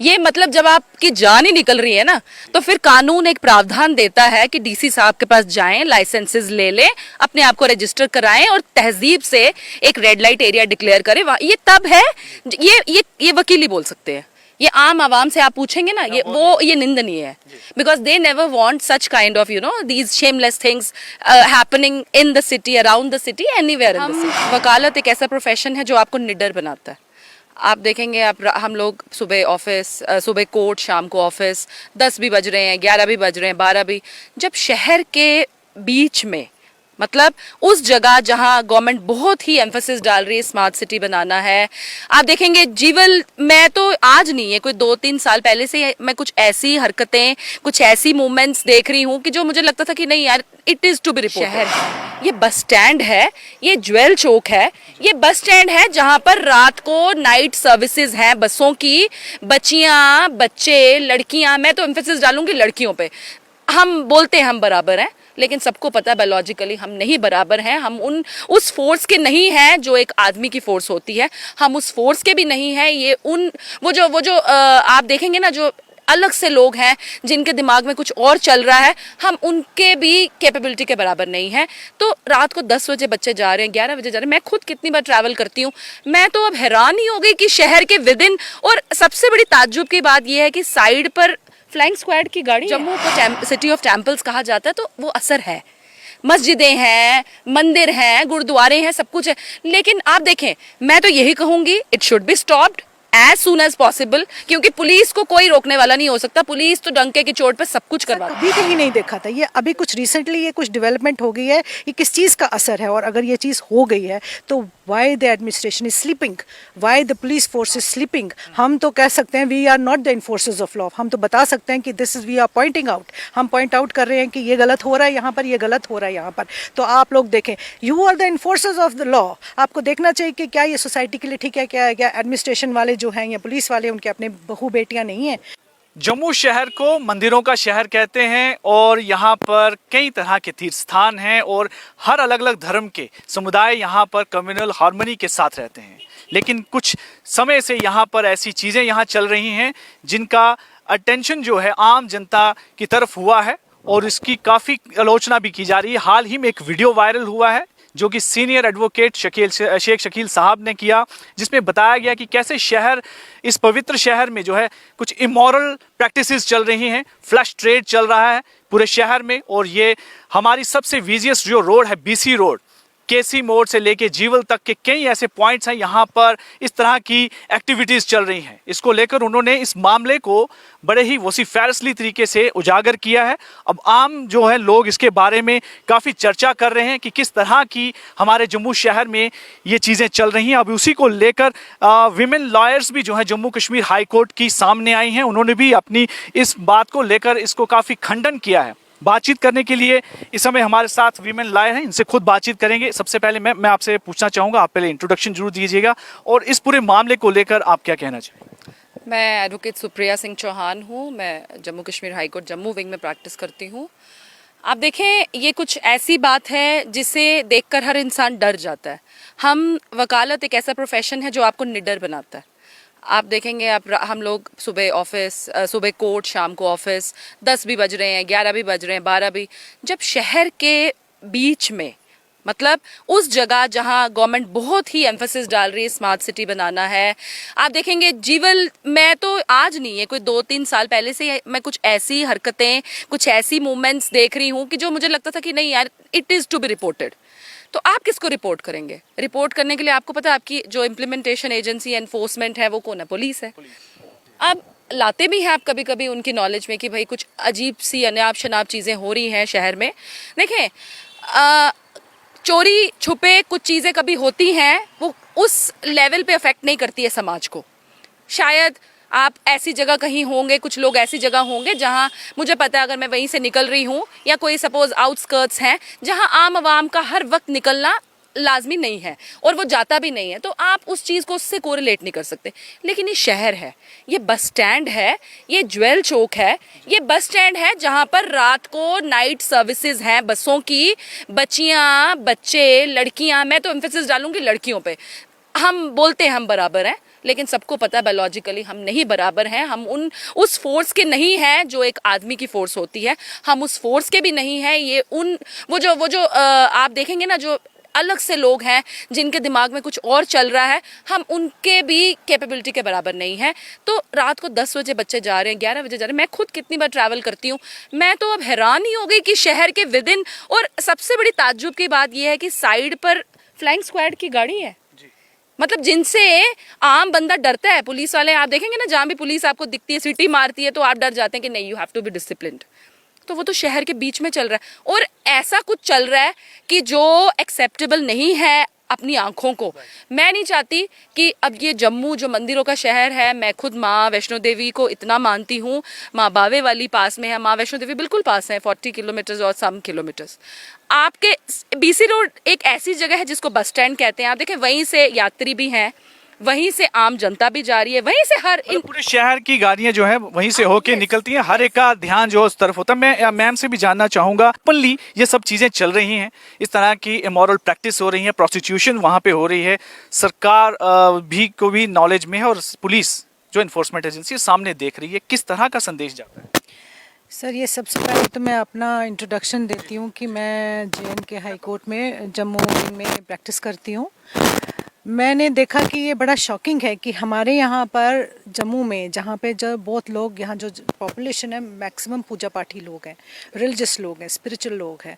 ये मतलब जब आपकी जान ही निकल रही है ना, तो फिर कानून एक प्रावधान देता है कि डीसी साहब के पास जाएं, लाइसेंसेस ले लें, अपने आप को रजिस्टर कराएं और तहजीब से एक रेड लाइट एरिया डिक्लेयर करें। ये तब है, ये वकील ही बोल सकते हैं। ये आम आवाम से आप पूछेंगे ना, ये निंदनीय है, because they never want such kind of these shameless things happening in the city, around the city, anywhere in the city. वकालत एक ऐसा प्रोफेशन है जो आपको निडर बनाता है। आप देखेंगे, हम लोग सुबह ऑफिस, सुबह कोर्ट, शाम को ऑफिस, 10 भी बज रहे हैं, 11 भी बज रहे हैं, 12 भी, जब शहर के बीच में, मतलब उस जगह जहां गवर्नमेंट बहुत ही एम्फेसिस डाल रही है स्मार्ट सिटी बनाना है। आप देखेंगे जीवल, मैं तो आज नहीं है, कोई 2-3 साल पहले से मैं कुछ ऐसी हरकतें, कुछ ऐसी मूवमेंट्स देख रही हूँ कि जो मुझे लगता था कि नहीं यार, it is to be report. शहर, ये बस स्टैंड है, ये ज्वेल चौक है, ये बस स्टैंड है जहां पर रात को नाइट सर्विसेज हैं बसों की। बच्चियां, बच्चे, लड़कियां, मैं तो एम्फेसिस डालूंगी लड़कियों पे। हम बोलते हैं हम बराबर हैं, लेकिन सबको पता है बायोलॉजिकली हम नहीं बराबर हैं। हम उस फोर्स के नहीं हैं जो एक आदमी की फोर्स होती है, हम उस फोर्स के भी नहीं हैं। ये वो जो आप देखेंगे ना, जो अलग से लोग हैं जिनके दिमाग में कुछ और चल रहा है, हम उनके भी कैपेबिलिटी के बराबर नहीं हैं। तो रात को 10 बजे बच्चे जा रहे हैं, 11 बजे जा रहे हैं। मैं खुद कितनी बार ट्रैवल करती हूँ, मैं तो अब हैरान ही हो गई कि शहर के विद इन, और सबसे बड़ी ताज्जुब की बात यह है कि साइड पर फ्लाइंग स्क्वाड की गाड़ी। जम्मू को सिटी ऑफ टेम्पल्स कहा जाता है, तो वो असर है। मस्जिदें हैं, मंदिर हैं, गुरुद्वारे हैं, सब कुछ है। लेकिन आप देखें, मैं तो यही कहूंगी, it should be stopped as soon as possible, क्योंकि पुलिस को कोई रोकने वाला नहीं हो सकता। पुलिस तो डंके की चोट पे सब कुछ करवा। कभी कहीं नहीं देखा था ये, अभी कुछ रिसेंटली ये कुछ डेवलपमेंट हो गई है। ये किस चीज़ का असर है, और अगर ये चीज़ हो गई है तो why the administration is sleeping, why the police force is sleeping. हम तो कह सकते हैं we are not the enforcers of law. हम तो बता सकते हैं कि this is, we are pointing out, हम पॉइंट आउट कर रहे हैं कि ये गलत हो रहा है यहाँ पर, ये गलत हो रहा है यहाँ पर। तो आप लोग देखें, you are the enforcers of the law. आपको देखना चाहिए कि क्या ये सोसाइटी के लिए ठीक है, क्या एडमिनिस्ट्रेशन वाले जो हैं या पुलिस वाले, उनके अपने बहू बेटियां नहीं हैं। जम्मू शहर को मंदिरों का शहर कहते हैं और यहाँ पर कई तरह के तीर्थ स्थान हैं और हर अलग अलग धर्म के समुदाय यहाँ पर कम्युनल हार्मनी के साथ रहते हैं। लेकिन कुछ समय से यहाँ पर ऐसी चीज़ें यहाँ चल रही हैं जिनका अटेंशन जो है आम जनता की तरफ हुआ है और इसकी काफ़ी आलोचना भी की जा रही है। हाल ही में एक वीडियो वायरल हुआ है जो कि सीनियर एडवोकेट शेख शकील साहब ने किया, जिसमें बताया गया कि कैसे शहर, इस पवित्र शहर में जो है कुछ इमोरल प्रैक्टिसेस चल रही हैं, फ्लैश ट्रेड चल रहा है पूरे शहर में। और ये हमारी सबसे बिजिएस्ट जो रोड है, बीसी रोड, केसी मोड़ से लेके जीवल तक के कई ऐसे पॉइंट्स हैं, यहाँ पर इस तरह की एक्टिविटीज़ चल रही हैं। इसको लेकर उन्होंने इस मामले को बड़े ही वसीफारसली तरीके से उजागर किया है। अब आम जो है लोग इसके बारे में काफ़ी चर्चा कर रहे हैं कि किस तरह की हमारे जम्मू शहर में ये चीज़ें चल रही हैं। अब उसी को लेकर विमेन लॉयर्स भी जो है जम्मू कश्मीर हाई कोर्ट की सामने आई हैं। उन्होंने भी अपनी इस बात को लेकर इसको काफ़ी खंडन किया है। बातचीत करने के लिए इस समय हमारे साथ वीमेन लॉयर हैं, इनसे खुद बातचीत करेंगे। सबसे पहले मैं आपसे पूछना चाहूँगा, आप पहले इंट्रोडक्शन जरूर दीजिएगा और इस पूरे मामले को लेकर आप क्या कहना चाहिए। मैं एडवोकेट सुप्रिया सिंह चौहान हूँ, मैं Jammu Kashmir high court Jammu wing में प्रैक्टिस करती हूँ। आप देखें, ये कुछ ऐसी बात है जिसे देखकर हर इंसान डर जाता है। वकालत एक ऐसा प्रोफेशन है जो आपको निडर बनाता है। आप देखेंगे, हम लोग सुबह ऑफिस, सुबह कोर्ट, शाम को ऑफिस, 10 भी बज रहे हैं, 11 भी बज रहे हैं, 12 भी, जब शहर के बीच में, मतलब उस जगह जहां गवर्नमेंट बहुत ही एम्फेसिस डाल रही है स्मार्ट सिटी बनाना है। आप देखेंगे जीवल, मैं तो आज नहीं है, कोई 2-3 साल पहले से मैं कुछ ऐसी हरकतें, कुछ ऐसी मूवमेंट्स देख रही हूँ कि जो मुझे लगता था कि नहीं यार, it is to be reported. तो आप किसको रिपोर्ट करेंगे? रिपोर्ट करने के लिए आपको पता है आपकी जो इम्प्लीमेंटेशन एजेंसी एनफोर्समेंट है वो कौन है? पुलिस है। अब लाते भी हैं आप कभी कभी उनकी नॉलेज में कि भाई कुछ अजीब सी अनाप शनाप चीज़ें हो रही हैं शहर में। देखें, चोरी छुपे कुछ चीज़ें कभी होती हैं, वो उस लेवल पे अफेक्ट नहीं करती है समाज को। शायद आप ऐसी जगह कहीं होंगे, कुछ लोग ऐसी जगह होंगे जहां मुझे पता है अगर मैं वहीं से निकल रही हूं, या कोई सपोज आउटस्कर्ट्स हैं जहां आम आवाम का हर वक्त निकलना लाजमी नहीं है और वो जाता भी नहीं है, तो आप उस चीज़ को उससे कोरिलेट नहीं कर सकते। लेकिन ये शहर है, ये बस स्टैंड है, ये ज्वेल चौक है, ये बस स्टैंड है जहां पर रात को नाइट सर्विसेज हैं बसों की। बच्चियां, बच्चे, लड़कियां, मैं तो एम्फेसिस डालूंगी लड़कियों पे। हम बोलते हैं हम बराबर हैं, लेकिन सबको पता है बायोलॉजिकली हम नहीं बराबर हैं, हम उस फोर्स के नहीं हैं जो एक आदमी की फोर्स होती है, हम उस फोर्स के भी नहीं हैं। ये वो जो आप देखेंगे ना, जो अलग से लोग हैं जिनके दिमाग में कुछ और चल रहा है, हम उनके भी कैपेबिलिटी के बराबर नहीं हैं। तो रात को 10 बजे बच्चे जा रहे हैं, 11 बजे जा रहे हैं। मैं खुद कितनी बार ट्रैवल करती हूँ, मैं तो अब हैरान ही हो गई कि शहर के विद इन, और सबसे बड़ी ताज्जुब की बात यह है कि साइड पर फ्लाइंग स्क्वाड की गाड़ी है, मतलब जिनसे आम बंदा डरता है। पुलिस वाले आप देखेंगे ना, जहाँ भी पुलिस आपको दिखती है, सीटी मारती है, तो आप डर जाते हैं कि नहीं, you have to be disciplined. तो वो तो शहर के बीच में चल रहा है, और ऐसा कुछ चल रहा है कि जो एक्सेप्टेबल नहीं है अपनी आंखों को। मैं नहीं चाहती कि अब ये जम्मू जो मंदिरों का शहर है, मैं खुद माँ वैष्णो देवी को इतना मानती हूँ, माँ बावे वाली पास में है, माँ वैष्णो देवी बिल्कुल पास है, 40 किलोमीटर्स और सम किलोमीटर्स। आपके बीसी रोड एक ऐसी जगह है जिसको बस स्टैंड कहते हैं, आप देखें वहीं से यात्री भी हैं, वहीं से आम जनता भी जा रही है, वहीं से हर पूरे शहर की गाड़ियां जो है वहीं से होके निकलती हैं, हर एक का ध्यान जो उस तरफ होता है। मैं मैम से भी जानना चाहूंगा, ओपनली ये सब चीजें चल रही हैं, इस तरह की इमोरल प्रैक्टिस हो रही है, प्रोस्टिट्यूशन वहां पे हो रही है, सरकार भी को भी नॉलेज में है, और पुलिस जो इन्फोर्समेंट एजेंसी सामने देख रही है, किस तरह का संदेश जाता है? सर, ये सबसे पहले तो मैं अपना इंट्रोडक्शन देती हूँ कि मैं JNK हाई कोर्ट में जम्मू में प्रैक्टिस करती हूँ। मैंने देखा कि ये बड़ा शॉकिंग है कि हमारे यहाँ पर जम्मू में, जहाँ पे जो बहुत लोग, यहाँ जो पॉपुलेशन है मैक्सिमम पूजा पाठी लोग हैं, रिलीजियस लोग हैं, स्पिरिचुअल लोग हैं।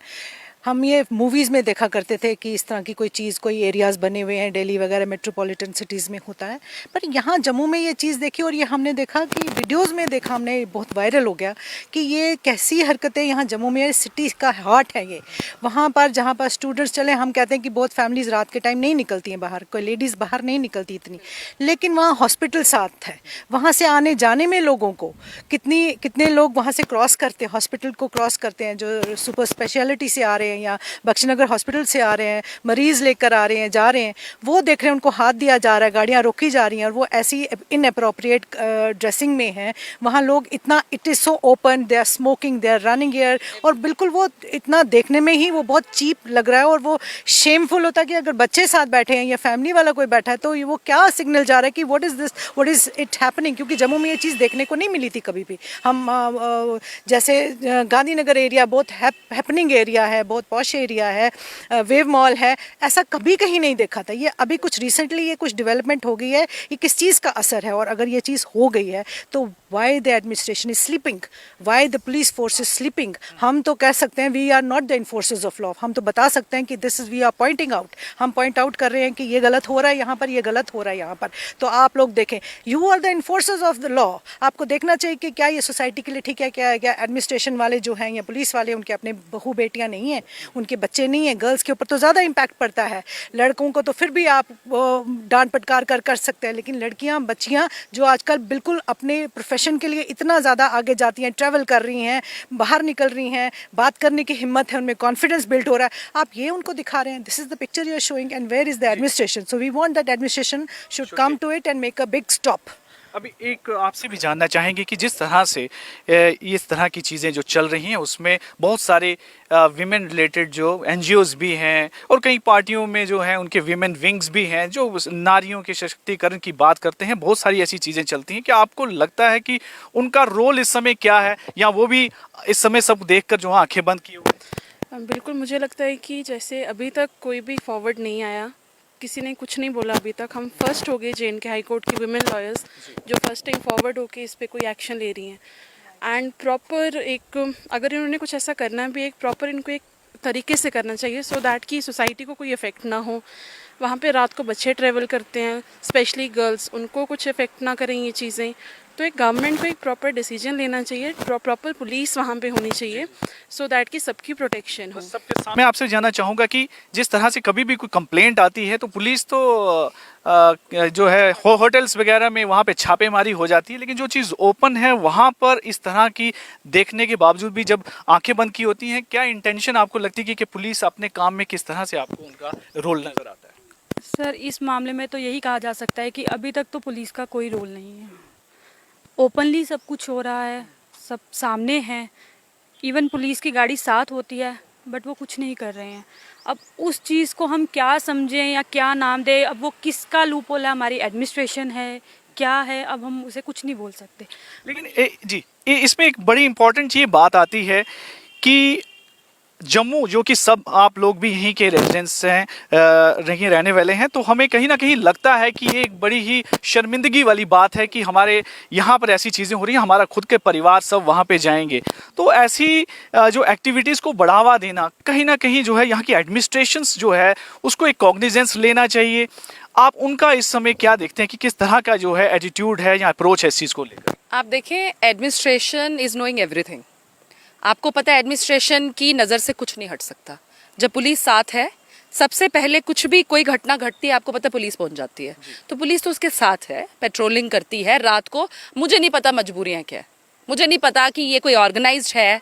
हम ये मूवीज़ में देखा करते थे कि इस तरह की कोई चीज़, कोई एरियाज़ बने हुए हैं दिल्ली वगैरह मेट्रोपॉलिटन सिटीज़ में होता है, पर यहाँ जम्मू में ये चीज़ देखी, और ये हमने देखा कि वीडियोस में देखा हमने, बहुत वायरल हो गया कि ये कैसी हरकतें यहाँ जम्मू में, सिटी का हार्ट है ये। वहाँ पर जहाँ पर स्टूडेंट्स चले, हम कहते हैं कि बहुत फैमिलीज़ रात के टाइम नहीं निकलती हैं बाहर, कोई लेडीज़ बाहर नहीं निकलती इतनी, लेकिन वहाँ हॉस्पिटल साथ है, वहाँ से आने जाने में लोगों को कितने लोग वहाँ से क्रॉस करते हैं, हॉस्पिटल को क्रॉस करते हैं, जो सुपर स्पेशलिटी से आ रहे हैं या बख्शीनगर हॉस्पिटल से आ रहे हैं, मरीज लेकर आ रहे हैं, जा रहे हैं, वो देख रहे हैं, उनको हाथ दिया जा रहा है, गाड़ियाँ रोकी जा रही हैं, और वो ऐसी इनअप्रोप्रिएट ड्रेसिंग में हैं। वहाँ लोग इतना, it is so open, they are smoking, they are running air, और बिल्कुल वो इतना देखने में ही वो बहुत चीप लग रहा है, और वो शेमफुल होता है कि अगर बच्चे साथ बैठे हैं या फैमिली वाला कोई बैठा है तो वो क्या सिग्नल जा रहा है कि what is this, what is it happening. क्योंकि जम्मू में ये चीज़ देखने को नहीं मिली थी कभी भी। हम जैसे गांधीनगर एरिया बहुत हैपनिंग एरिया है, बहुत पॉश एरिया है, वेव मॉल है, ऐसा कभी कहीं नहीं देखा था। ये अभी कुछ रिसेंटली ये कुछ डेवलपमेंट हो गई है, ये किस चीज़ का असर है, और अगर ये चीज़ हो गई है तो why the administration is sleeping, why the police force is sleeping. हम तो कह सकते हैं we are not the enforcers of law, हम तो बता सकते हैं कि this is, we are pointing out, हम पॉइंट आउट कर रहे हैं कि ये गलत हो रहा है यहाँ पर, ये गलत हो रहा है यहाँ पर। तो आप लोग देखें, you are the enforcers of the law, आपको देखना चाहिए कि क्या ये सोसाइटी के लिए ठीक है, क्या एडमिनिस्ट्रेशन वाले जो हैं या पुलिस वाले, उनके अपने बहू बेटियाँ नहीं हैं, उनके बच्चे नहीं हैं, गर्ल्स के ऊपर तो ज़्यादा इम्पैक्ट पड़ता है। लड़कों को तो फिर भी आप डांट फटकार कर सकते हैं, लेकिन लड़कियां, बच्चियां जो आजकल बिल्कुल अपने प्रोफेशन के लिए इतना ज़्यादा आगे जाती हैं, ट्रैवल कर रही हैं, बाहर निकल रही हैं, बात करने की हिम्मत है, उनमें कॉन्फिडेंस बिल्ड हो रहा है, आप ये उनको दिखा रहे हैं। This is the picture you are showing, and where is the administration? So we want that administration should come to it and make a big stop. अभी एक आपसे भी जानना चाहेंगे कि जिस तरह से इस तरह की चीज़ें जो चल रही हैं, उसमें बहुत सारे विमेन रिलेटेड जो NGOs भी हैं, और कई पार्टियों में जो है उनके विमेन विंग्स भी हैं जो नारियों के सशक्तिकरण की बात करते हैं, बहुत सारी ऐसी चीज़ें चलती हैं। क्या आपको लगता है कि उनका रोल इस समय क्या है, या वो भी इस समय सब देखकर जो आंखें बंद किए हुए? बिल्कुल, मुझे लगता है कि जैसे अभी तक कोई भी फॉरवर्ड नहीं आया, किसी ने कुछ नहीं बोला अभी तक। हम फर्स्ट हो गए JNK हाई कोर्ट की वुमेन लॉयर्स जो फर्स्ट टाइम फॉरवर्ड होके इस पे कोई एक्शन ले रही हैं। एंड प्रॉपर एक, अगर इन्होंने कुछ ऐसा करना भी, एक प्रॉपर इनको एक तरीके से करना चाहिए, सो दैट कि सोसाइटी को कोई इफ़ेक्ट ना हो। वहाँ पे रात को बच्चे ट्रैवल करते हैं, स्पेशली गर्ल्स, उनको कुछ इफ़ेक्ट ना करें ये चीज़ें। तो एक गवर्नमेंट को एक प्रॉपर डिसीजन लेना चाहिए, प्रॉपर पुलिस वहाँ पे होनी चाहिए, सो दैट कि सबकी प्रोटेक्शन हो। सबके सामने मैं आपसे जानना चाहूँगा कि जिस तरह से कभी भी कोई कंप्लेंट आती है तो पुलिस तो जो है होटल्स वगैरह में वहाँ पे छापेमारी हो जाती है, लेकिन जो चीज़ ओपन है वहाँ पर इस तरह की देखने के बावजूद भी जब आंखें बंद की होती हैं, क्या इंटेंशन आपको लगती है कि पुलिस अपने काम में किस तरह से आपको उनका रोल नज़र आता है? सर, इस मामले में तो यही कहा जा सकता है कि अभी तक तो पुलिस का कोई रोल नहीं है। ओपनली सब कुछ हो रहा है, सब सामने है, इवन पुलिस की गाड़ी साथ होती है, बट वो कुछ नहीं कर रहे हैं। अब उस चीज़ को हम क्या समझें या क्या नाम दें, अब वो किसका लूपहोल है, हमारी एडमिनिस्ट्रेशन है क्या है, अब हम उसे कुछ नहीं बोल सकते। लेकिन इसमें एक बड़ी इंपॉर्टेंट ये बात आती है कि जम्मू, जो कि सब आप लोग भी यहीं के रेजिडेंट्स हैं, यहीं रहने वाले हैं, तो हमें कहीं ना कहीं लगता है कि ये एक बड़ी ही शर्मिंदगी वाली बात है कि हमारे यहाँ पर ऐसी चीज़ें हो रही हैं, हमारा खुद के परिवार सब वहाँ पे जाएंगे। तो ऐसी जो एक्टिविटीज़ को बढ़ावा देना कहीं ना कहीं जो है यहाँ की एडमिनिस्ट्रेशंस जो है उसको एक कॉग्निजेंस लेना चाहिए। आप उनका इस समय क्या देखते हैं कि किस तरह का जो है एटीट्यूड है या अप्रोच है इस चीज़ को लेकर? आप देखें, एडमिनिस्ट्रेशन इज नोइंग एवरीथिंग। आपको पता है एडमिनिस्ट्रेशन की नज़र से कुछ नहीं हट सकता। जब पुलिस साथ है, सबसे पहले कुछ भी कोई घटना घटती है आपको पता है पुलिस पहुंच जाती है। तो पुलिस तो उसके साथ है, पेट्रोलिंग करती है रात को। मुझे नहीं पता मजबूरियां क्या है, मुझे नहीं पता कि ये कोई ऑर्गेनाइज्ड है,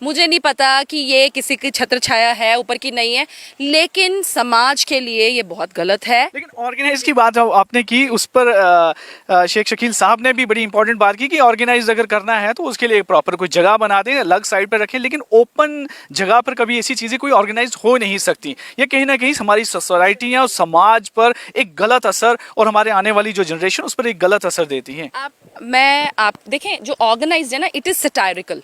मुझे नहीं पता कि ये किसी की छत्र छाया है ऊपर की नहीं है, लेकिन समाज के लिए ये बहुत गलत है। लेकिन ऑर्गेनाइज की बात आपने की, उस पर शेख शकील साहब ने भी बड़ी इंपॉर्टेंट बात की कि ऑर्गेनाइज अगर करना है तो उसके लिए प्रॉपर कोई जगह बना दें, अलग साइड पर रखें, लेकिन ओपन जगह पर कभी ऐसी चीज़ें कोई ऑर्गेनाइज हो नहीं सकती। ये कहीं ना कहीं हमारी सोसाइटी और समाज पर एक गलत असर और हमारे आने वाली जो जनरेशन उस पर एक गलत असर देती है। आप देखें, जो ऑर्गेनाइज्ड है ना, इट इज़ सटायरिकल।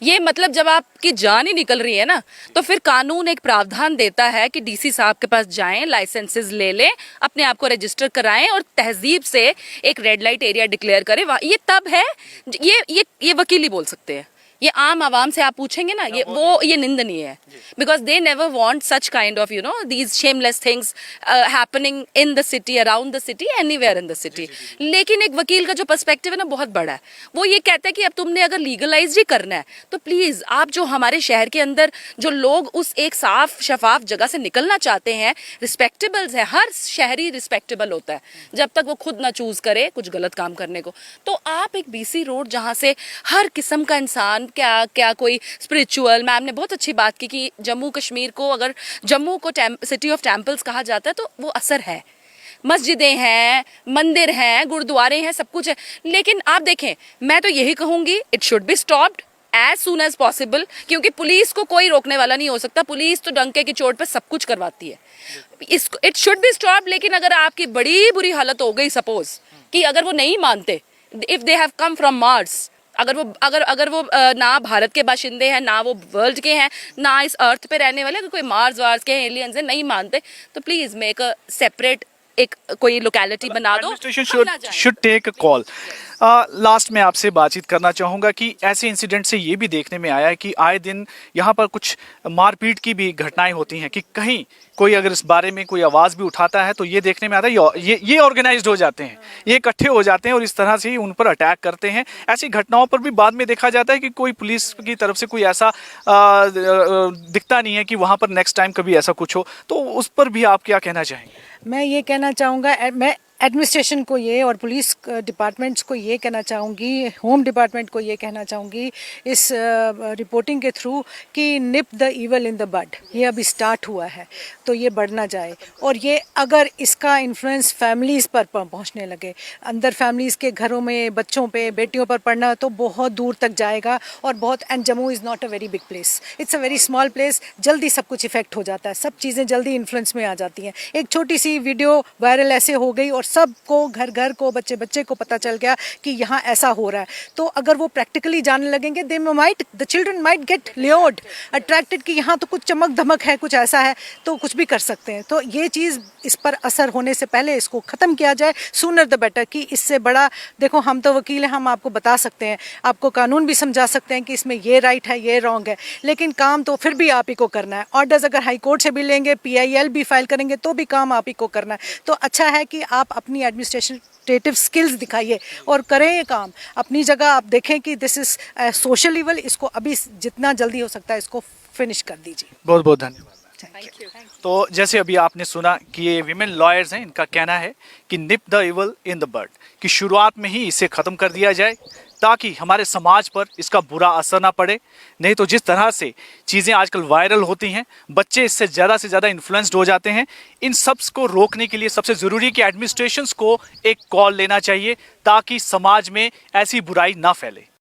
ये मतलब जब आपकी जान ही निकल रही है ना, तो फिर कानून एक प्रावधान देता है कि डीसी साहब के पास जाएं, लाइसेंसेस ले लें, अपने आप को रजिस्टर कराएं और तहजीब से एक रेड लाइट एरिया डिक्लेयर करें। ये तब है, ये वकील ही बोल सकते हैं। ये आम आवाम से आप पूछेंगे ना, ये निंदनीय है, because they never want such kind of these shameless things happening in the city, around the city, anywhere in the city. लेकिन एक वकील का जो पर्सपेक्टिव है ना बहुत बड़ा है। वो ये कहता है कि अब तुमने अगर लीगलाइज ही करना है तो प्लीज आप जो हमारे शहर के अंदर जो लोग उस एक साफ शफाफ जगह से निकलना चाहते हैं, रिस्पेक्टेबल्स है, हर शहरी रिस्पेक्टेबल होता है जब तक वो खुद ना चूज करे कुछ गलत काम करने को। तो आप एक बीसी रोड जहाँ से हर किस्म का इंसान, क्या कोई स्पिरिचुअल, मैम ने बहुत अच्छी बात की कि जम्मू कश्मीर को, अगर जम्मू को सिटी ऑफ टेम्पल्स कहा जाता है तो वो असर है। मस्जिदें हैं, मंदिर हैं, गुरुद्वारे हैं, सब कुछ है। लेकिन आप देखें, मैं तो यही कहूंगी, it should be stopped as soon as possible, क्योंकि पुलिस को कोई रोकने वाला नहीं हो सकता। पुलिस तो डंके की चोट पे सब कुछ करवाती है। It should be stopped. लेकिन अगर आपकी बड़ी बुरी हालत हो गई, सपोज कि अगर वो नहीं मानते, if they have come from Mars, अगर वो ना भारत के बाशिंदे हैं, ना वो वर्ल्ड के हैं, ना इस अर्थ पे रहने वाले, अगर कोई मार्स वार्स के एलियंस हैं, नहीं मानते, तो प्लीज मेक अ सेपरेट एक कोई लोकेलिटी बना दो। Administration should take a call. Last में आपसे बातचीत करना चाहूँगा कि ऐसे इंसिडेंट से ये भी देखने में आया है कि आए दिन यहाँ पर कुछ मारपीट की भी घटनाएं होती हैं, कि कहीं कोई अगर इस बारे में कोई आवाज़ भी उठाता है तो ये देखने में आता है ये ऑर्गेनाइज्ड हो जाते हैं, ये इकट्ठे हो जाते हैं और इस तरह से ही उन पर अटैक करते हैं। ऐसी घटनाओं पर भी बाद में देखा जाता है कि कोई पुलिस की तरफ से कोई ऐसा दिखता नहीं है कि वहाँ पर नेक्स्ट टाइम कभी ऐसा कुछ हो। तो उस पर भी आप क्या कहना चाहेंगे? मैं ये कहना चाहूँगा, मैं एडमिनिस्ट्रेशन को ये और पुलिस डिपार्टमेंट्स को ये कहना चाहूँगी, होम डिपार्टमेंट को ये कहना चाहूँगी इस रिपोर्टिंग के थ्रू कि nip the evil in the bud. ये अभी स्टार्ट हुआ है तो ये बढ़ना जाए, और ये अगर इसका इन्फ्लुएंस फैमिलीज़ पर पहुँचने लगे, अंदर फैमिलीज़ के घरों में बच्चों पे, बेटियों पर पड़ना, तो बहुत दूर तक जाएगा और बहुत। And Jammu is not a very big place, it's a very small place. जल्दी सब कुछ इफेक्ट हो जाता है, सब चीज़ें जल्दी इन्फ्लुएंस में आ जाती हैं। एक छोटी सी वीडियो वायरल ऐसे हो गई और सबको, घर को, बच्चे को पता चल गया कि यहाँ ऐसा हो रहा है। तो अगर वो प्रैक्टिकली जानने लगेंगे, the children might get lured, attracted कि यहाँ तो कुछ चमक धमक है, कुछ ऐसा है, तो कुछ भी कर सकते हैं। तो ये चीज़, इस पर असर होने से पहले इसको ख़त्म किया जाए, सूनर द बेटर। कि इससे बड़ा, देखो हम तो वकील हैं, हम आपको बता सकते हैं, आपको कानून भी समझा सकते हैं कि इसमें ये राइट है, ये रॉन्ग है, लेकिन काम तो फिर भी आप ही को करना है। ऑर्डर्स अगर हाई कोर्ट से भी लेंगे, PIL भी फाइल करेंगे, तो भी काम आप ही को करना है। तो अच्छा है कि आप अपनी एडमिनिस्ट्रेटिव स्किल्स दिखाइए और करें ये काम अपनी जगह। आप देखें कि दिस इज सोशल इवल, इसको अभी जितना जल्दी हो सकता है इसको फिनिश कर दीजिए। बहुत बहुत धन्यवाद। तो जैसे अभी आपने सुना कि ये विमेन लॉयर्स हैं, इनका कहना है कि nip the evil in the bud, कि शुरुआत में ही इसे ख़त्म कर दिया जाए ताकि हमारे समाज पर इसका बुरा असर ना पड़े। नहीं तो जिस तरह से चीज़ें आजकल वायरल होती हैं, बच्चे इससे ज़्यादा से ज़्यादा इन्फ्लुएंस्ड हो जाते हैं। इन सब को रोकने के लिए सबसे ज़रूरी है कि एडमिनिस्ट्रेशंस को एक कॉल लेना चाहिए ताकि समाज में ऐसी बुराई ना फैले।